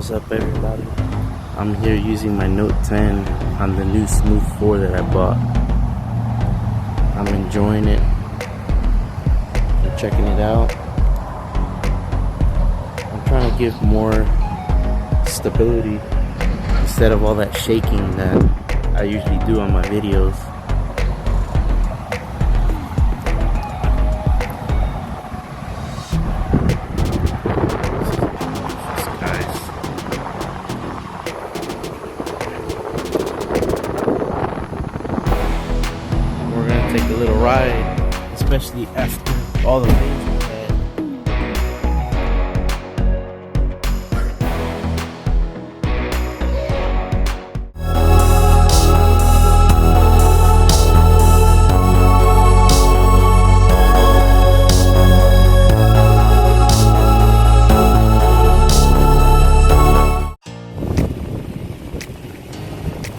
What's up, everybody? I'm here using my Note 10 on the new Smooth 4 that I bought. I'm enjoying it. I'm checking it out. I'm trying to give more stability instead of all that shaking that I usually do on my videos. Take a little ride, especially after all the rain we've had.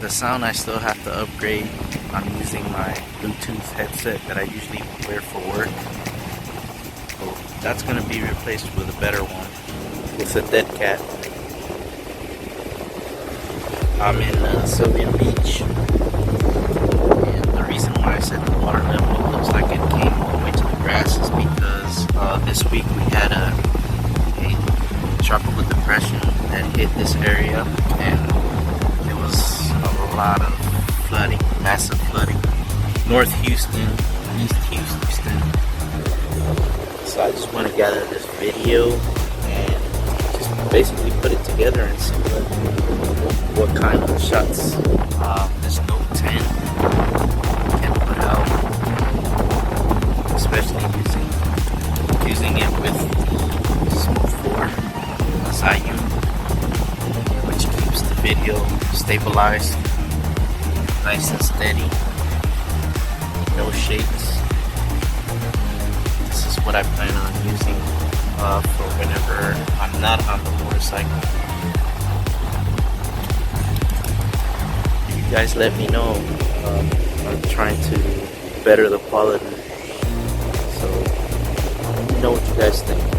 The sound I still have to upgrade. I'm using my Bluetooth headset that I usually wear for work. So that's going to be replaced with a better one. It's a dead cat. I'm in Sylvan Beach. And the reason why I said the water level looks like it came all the way to the grass is because this week we had a tropical depression that hit this area. And it was a lot of flooding, massive flooding. North Houston, East Houston. So I just want to gather this video and just basically put it together and see what kind of shots this Note 10 can put out. Especially using it with Smooth 4 ZHIYUN, which keeps the video stabilized. Nice and steady, no shakes. This is what I plan on using for whenever I'm not on the motorcycle. You guys let me know. I'm trying to better the quality, so let me know what you guys think.